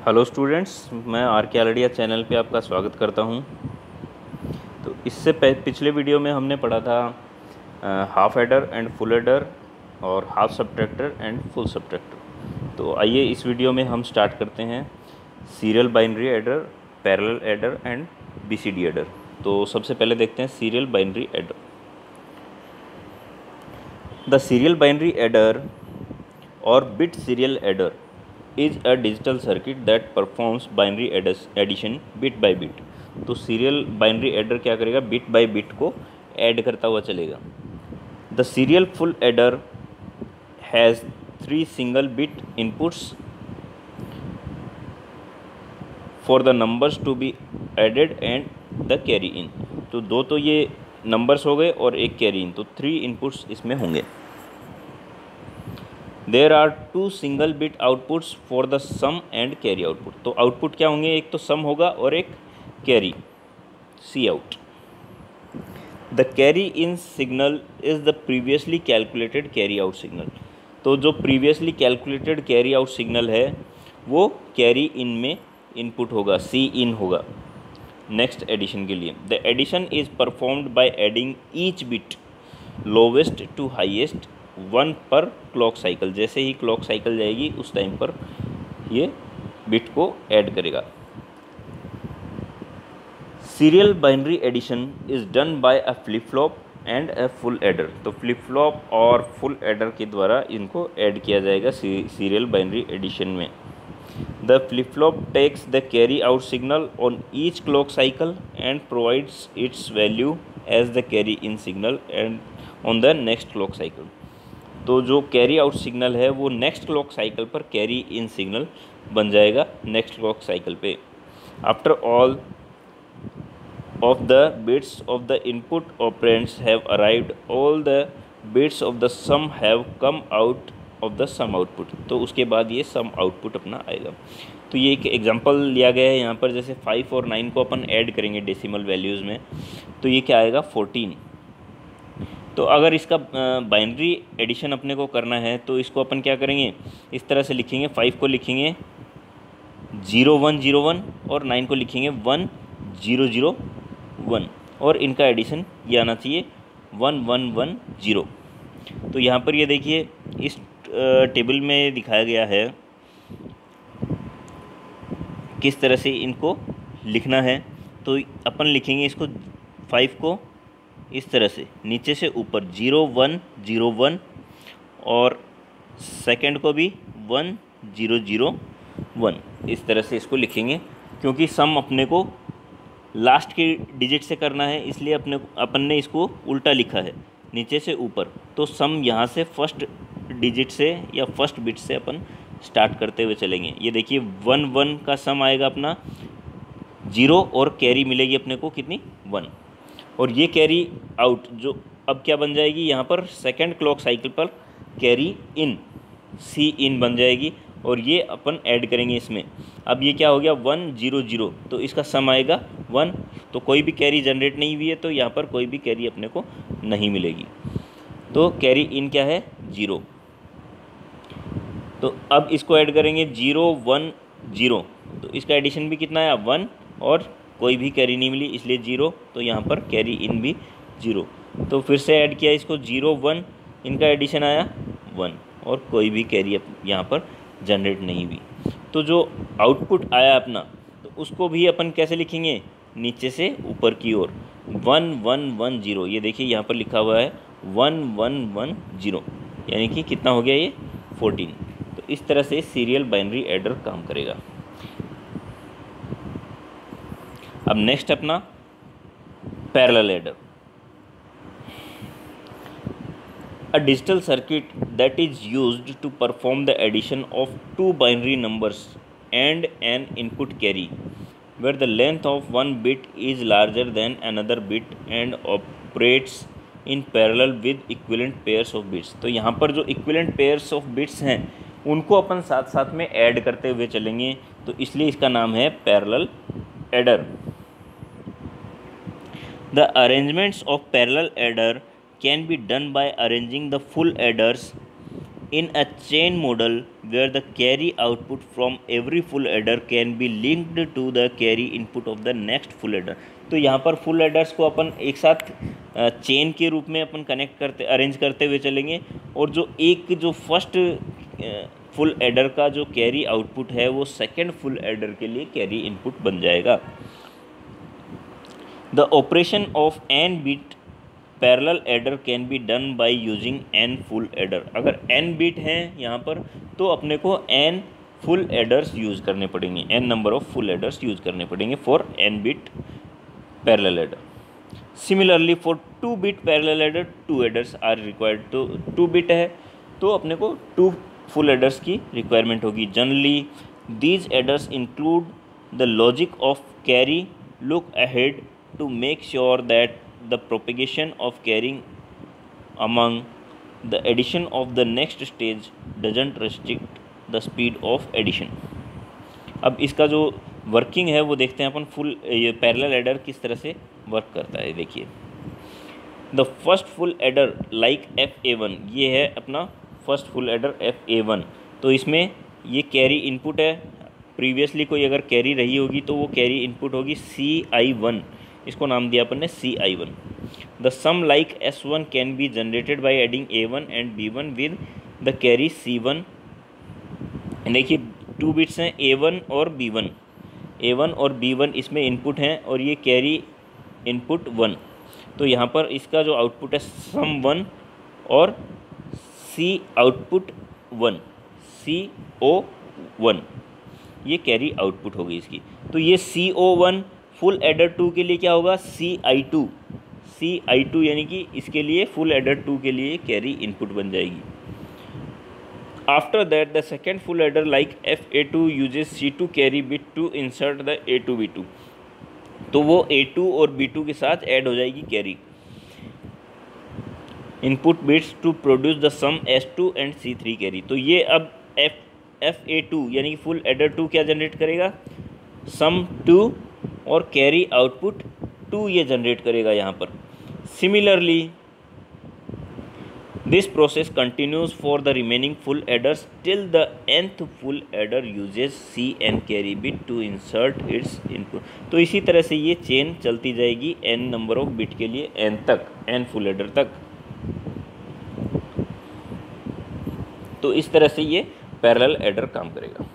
Hello students, मैं are के Aldiya channel पे आपका स्वागत करता हूं। तो इससे पिछले वीडियो में हमने पढ़ा था half adder and full adder और half subtractor and full subtractor. तो आइए इस वीडियो में हम स्टार्ट करते हैं serial binary adder, parallel adder and BCD adder. तो सबसे पहले देखते हैं serial binary adder. The serial binary adder और bit serial adder is a digital circuit that performs binary addition bit by bit। तो सीरियल बाइनरी एडर क्या करेगा, bit by bit को ऐड करता हुआ चलेगा। The serial full adder has 3 single bit inputs for the numbers to be added and the carry in. तो दो तो ये नंबर्स हो गए और एक कैरी इन, तो 3 इनपुट्स इसमें होंगे। There are 2 single bit outputs for the sum and carry output. तो आउटपुट क्या होंगे, एक तो सम होगा और एक carry, C out. The carry in signal is the previously calculated carry out signal. तो जो previously calculated carry out signal है वो कैरी इन में इनपुट होगा, सी इन होगा नेक्स्ट एडिशन के लिए। The addition is performed by adding each bit lowest to highest 1 per clock cycle. जैसे ही क्लॉक साइकिल जाएगी उस टाइम पर ये बिट को ऐड करेगा। Serial binary addition is done by a flip flop and a full adder. तो flip flop और full adder के द्वारा इनको ऐड किया जाएगा सीरियल बाइनरी एडिशन में। The flip flop takes the carry out signal on each clock cycle and provides its value as the carry in signal and on the next clock cycle. तो जो carry out signal है वो next clock cycle पर carry in signal बन जाएगा next clock cycle पे। After all of the bits of the input operands have arrived, all the bits of the sum have come out of the sum output. तो उसके बाद ये सम output अपना आएगा। तो ये एक एग्जांपल लिया गया है यहाँ पर, जैसे 5 और 9 को अपन ऐड करेंगे डेसिमल वैल्यूज़ में, तो ये क्या आएगा 14। तो अगर इसका बाइनरी एडिशन अपने को करना है तो इसको अपन क्या करेंगे, इस तरह से लिखेंगे। 5 को लिखेंगे 0101 और 9 को लिखेंगे 1001 और इनका एडिशन ये आना चाहिए 1110। तो यहाँ पर ये देखिए इस टेबल में दिखाया गया है किस तरह से इनको लिखना है। तो अपन लिखेंगे इसको 5 को इस तरह से नीचे से ऊपर 0101 और सेकंड को भी 1001, इस तरह से इसको लिखेंगे। क्योंकि सम अपने को लास्ट के डिजिट से करना है, इसलिए अपन ने इसको उल्टा लिखा है नीचे से ऊपर। तो सम यहाँ से फर्स्ट डिजिट से या फर्स्ट बिट से अपन स्टार्ट करते हुए चलेंगे। ये देखिए 11 का सम आएगा अपना 0 और कैरी मिलेगी अपने को कितनी 1। और ये कैरी आउट जो अब क्या बन जाएगी यहाँ पर सेकंड क्लॉक साइकिल पर कैरी इन, सी इन बन जाएगी और ये अपन ऐड करेंगे इसमें। अब ये क्या हो गया 100, तो इसका सम आएगा 1। तो कोई भी कैरी जनरेट नहीं हुई है तो यहाँ पर कोई भी कैरी अपने को नहीं मिलेगी। तो कैरी इन क्या है 0। तो अब इसको ऐड करेंगे 010, तो इसका एडिशन भी कितना आया 1 और कोई भी कैरी नहीं मिली इसलिए 0। तो यहाँ पर कैरी इन भी 0। तो फिर से ऐड किया इसको 01, इनका एडिशन आया 1 और कोई भी कैरी यहाँ पर जनरेट नहीं हुई। तो जो आउटपुट आया अपना तो उसको भी अपन कैसे लिखेंगे, नीचे से ऊपर की ओर 1110। ये देखिए यहाँ पर लिखा हुआ है 1110, यानी कि कितना हो गया ये 14। तो इस तरह से सीरियल बाइनरी एडर काम करेगा। अब नेक्स्ट अपना parallel adder. A digital circuit that is used to perform the addition of 2 binary numbers and an input carry, where the length of one bit is larger than another bit and operates in parallel with equivalent pairs of bits। तो यहाँ पर जो equivalent pairs of bits हैं उनको अपन साथ साथ में add करते हुए चलेंगे, तो इसलिए इसका नाम है parallel adder. The arrangements of parallel adder can be done by arranging the full adders in a chain model where the carry output from every full adder can be linked to the carry input of the next full adder। तो यहाँ पर full aiders को अपन एक साथ chain के रूप में अपन connect करते अरेंज करते हुए चलेंगे, और जो फर्स्ट फुल एडर का जो कैरी आउटपुट है वो सेकंड फुल एडर के लिए कैरी इनपुट बन जाएगा। The operation of N bit parallel adder can be done by using N full adder. अगर एन बिट हैं यहाँ पर तो अपने को एन फुल एडर्स यूज़ करने पड़ेंगे, N number of full adders use करने पड़ेंगे for N bit parallel adder. Similarly for 2 bit parallel adder 2 adders are required. तो 2 बिट है तो अपने को 2 फुल एडर्स की रिक्वायरमेंट होगी। Generally these adders include the logic of carry look ahead to make sure that the propagation of carrying among the addition of the next stage doesn't restrict the speed of addition। अब इसका जो working है वो देखते हैं अपन। Full ये parallel adder किस तरह से वर्क करता है देखिए। The first full adder like FA1, ये है अपना फर्स्ट फुल एडर FA1। तो इसमें ये कैरी इनपुट है। प्रीवियसली कोई अगर कैरी रही होगी तो वो कैरी इनपुट होगी CI1, इसको नाम दिया अपन ने CI1। The sum like S1 can be generated by adding A1 and B1 with the carry C1। देखिए 2 बिट्स हैं A1 और B1, A1 और B1 इसमें इनपुट हैं और ये कैरी इनपुट 1। तो यहाँ पर इसका जो आउटपुट है सम 1 और C आउटपुट 1, CO1, ये कैरी आउटपुट होगी इसकी। तो ये CO1 फुल एडर 2 के लिए क्या होगा CI2 यानी कि इसके लिए फुल एडर 2 के लिए कैरी इनपुट बन जाएगी। After that the second full adder like FA2 uses C2 carry bit to insert the A2 B2। तो वो A2 और B2 के साथ ऐड हो जाएगी carry input bits to produce the sum S2 and C3 carry. तो ये अब FA2 यानी कि फुल एडर 2 क्या जनरेट करेगा, सम 2 और कैरी आउटपुट 2 ये जनरेट करेगा यहाँ पर। Similarly this process continues for the remaining full adders till the nth full adder uses C n carry bit to insert its input. तो इसी तरह से ये चेन चलती जाएगी n नंबर ऑफ बिट के लिए n तक, n फुल एडर तक। तो इस तरह से ये पैरेलल एडर काम करेगा।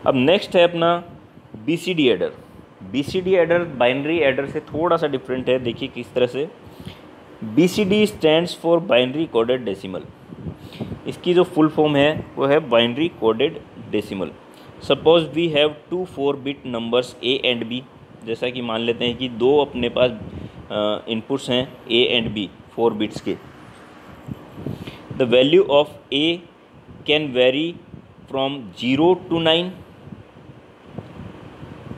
अब नेक्स्ट है अपना BCD adder. BCD adder binary adder से थोड़ा सा डिफरेंट है। देखिए किस तरह से। BCD stands for binary coded decimal. इसकी जो फुल फॉर्म है वो है binary coded decimal. Suppose we have 2 four bit numbers A and B। जैसा कि मान लेते हैं कि 2 अपने पास इनपुट्स हैं A एंड B 4 बिट्स के। The value of A can vary from 0 to 9।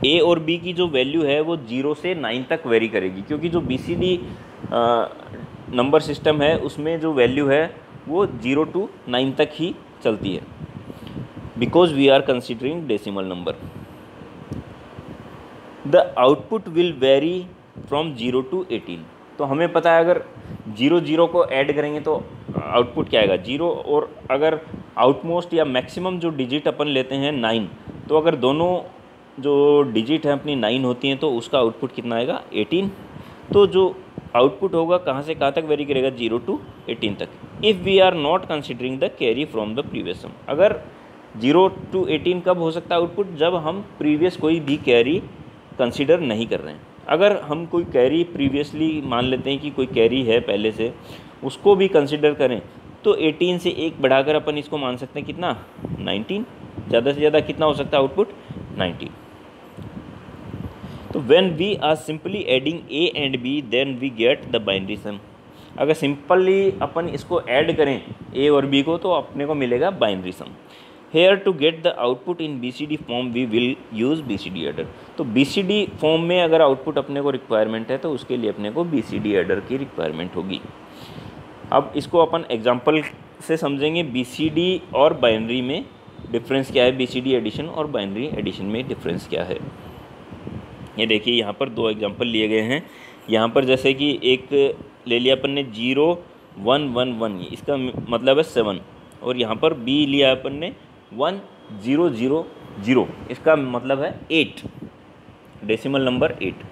A और B की जो वैल्यू है वो 0 से 9 तक वेरी करेगी, क्योंकि जो BCD नंबर सिस्टम है उसमें जो वैल्यू है वो 0 to 9 तक ही चलती है, because we are considering decimal number. The output will vary from 0 to 18। तो हमें पता है अगर 0 0 को ऐड करेंगे तो आउटपुट क्या आएगा 0, और अगर आउटमोस्ट या मैक्सिमम जो डिजिट अपन लेते हैं 9, तो अगर दोनों जो डिजिट हैं अपनी 9 होती हैं तो उसका आउटपुट कितना आएगा 18। तो जो आउटपुट होगा कहाँ से कहाँ तक वेरी करेगा 0 to 18 तक। If we are not considering the carry from the previous sum. अगर 0 to 18 कब हो सकता है आउटपुट, जब हम प्रीवियस कोई भी कैरी कंसिडर नहीं कर रहे हैं। अगर हम कोई कैरी प्रीवियसली मान लेते हैं कि कोई कैरी है पहले से, उसको भी कंसिडर करें तो 18 से 1 बढ़ाकर अपन इसको मान सकते हैं कितना 19। ज़्यादा से ज़्यादा कितना हो सकता है आउटपुट 19। तो when we are simply adding A and B then we get the binary sum. अगर सिंपली अपन इसको ऐड करें A और B को तो अपने को मिलेगा binary sum. Here to get the output in BCD form we will use BCD adder. तो BCD फॉर्म में अगर आउटपुट अपने को रिक्वायरमेंट है तो उसके लिए अपने को BCD एडर की रिक्वायरमेंट होगी। अब इसको अपन एग्जांपल से समझेंगे। BCD और बाइनरी में डिफरेंस क्या है, BCD एडिशन और बाइनरी एडिशन में डिफरेंस क्या है। ये देखिए यहाँ पर 2 एग्जांपल लिए गए हैं। यहाँ पर जैसे कि एक ले लिया अपन ने 0 1 1 1, इसका मतलब है 7, और यहाँ पर बी लिया अपन ने 1000, इसका मतलब है 8, डेसिमल नंबर 8।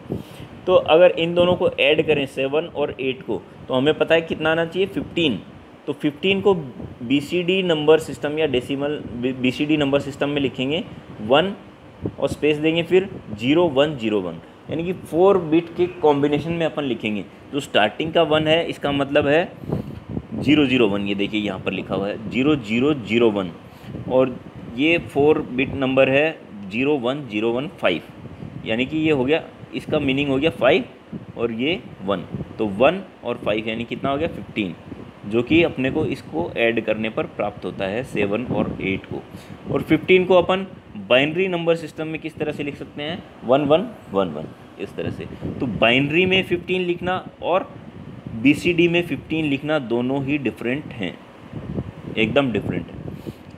तो अगर इन दोनों को ऐड करें 7 और 8 को, तो हमें पता है कितना आना चाहिए 15। तो 15 को बीसीडी नंबर सिस्टम या डेसिमल बीसीडी नंबर सिस्टम में लिखेंगे 1 और स्पेस देंगे फिर 0101, यानी कि 4 बिट के कॉम्बिनेशन में अपन लिखेंगे। जो स्टार्टिंग का 1 है इसका मतलब है 001, ये देखिए यहाँ पर लिखा हुआ है 0001, और ये 4 बिट नंबर है 01015, यानी कि ये हो गया, इसका मीनिंग हो गया 5 और ये 1, तो 1 और 5 यानी कितना हो गया 15, जो कि अपने को इसको ऐड करने पर प्राप्त होता है 7 और 8 को। और 15 को अपन बाइनरी नंबर सिस्टम में किस तरह से लिख सकते हैं 1111, इस तरह से। तो बाइनरी में 15 लिखना और बीसीडी में 15 लिखना दोनों ही डिफरेंट हैं, एकदम डिफरेंट है।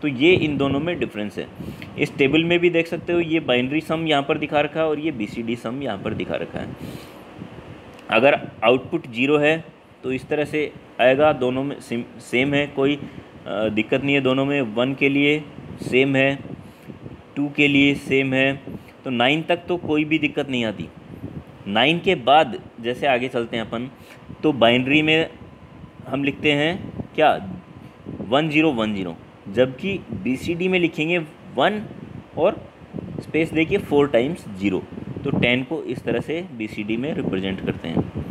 तो ये इन दोनों में डिफरेंस है। इस टेबल में भी देख सकते हो, ये बाइनरी सम यहाँ पर दिखा रखा है और ये बीसीडी सम यहाँ पर दिखा रखा है। अगर आउटपुट 0 है तो इस तरह से आएगा, दोनों में सेम है, कोई दिक्कत नहीं है दोनों में। 1 के लिए सेम है, 2 के लिए सेम है, तो 9 तक तो कोई भी दिक्कत नहीं आती। 9 के बाद जैसे आगे चलते हैं अपन, तो बाइनरी में हम लिखते हैं क्या 1010, जबकि बीसीडी में लिखेंगे 1 और स्पेस देखिए 4 टाइम्स 0, तो 10 को इस तरह से बीसीडी में रिप्रेजेंट करते हैं।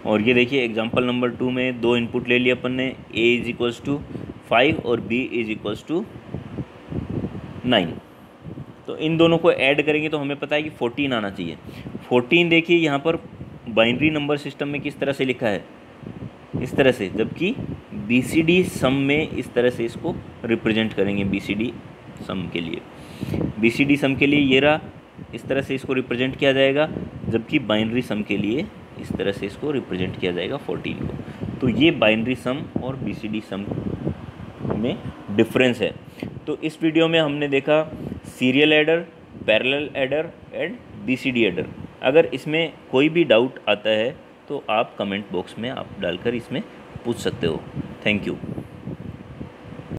और ये देखिए एग्जांपल नंबर 2 में 2 इनपुट ले लिए अपन ने, a = 5 और b = 9। तो इन दोनों को ऐड करेंगे तो हमें पता है कि 14 आना चाहिए। 14 देखिए यहाँ पर बाइनरी नंबर सिस्टम में किस तरह से लिखा है, इस तरह से, जबकि बीसीडी सम में इस तरह से इसको रिप्रेजेंट करेंगे। बीसीडी सम के लिए ये रहा, इस तरह से इसको रिप्रेजेंट किया जाएगा, जबकि बाइनरी सम के लिए इस तरह से इसको रिप्रेजेंट किया जाएगा 14 को। तो ये बाइनरी सम और बीसीडी सम में डिफरेंस है। तो इस वीडियो में हमने देखा serial adder, parallel adder and BCD adder. अगर इसमें कोई भी डाउट आता है तो आप कमेंट बॉक्स में आप डालकर इसमें पूछ सकते हो। Thank you.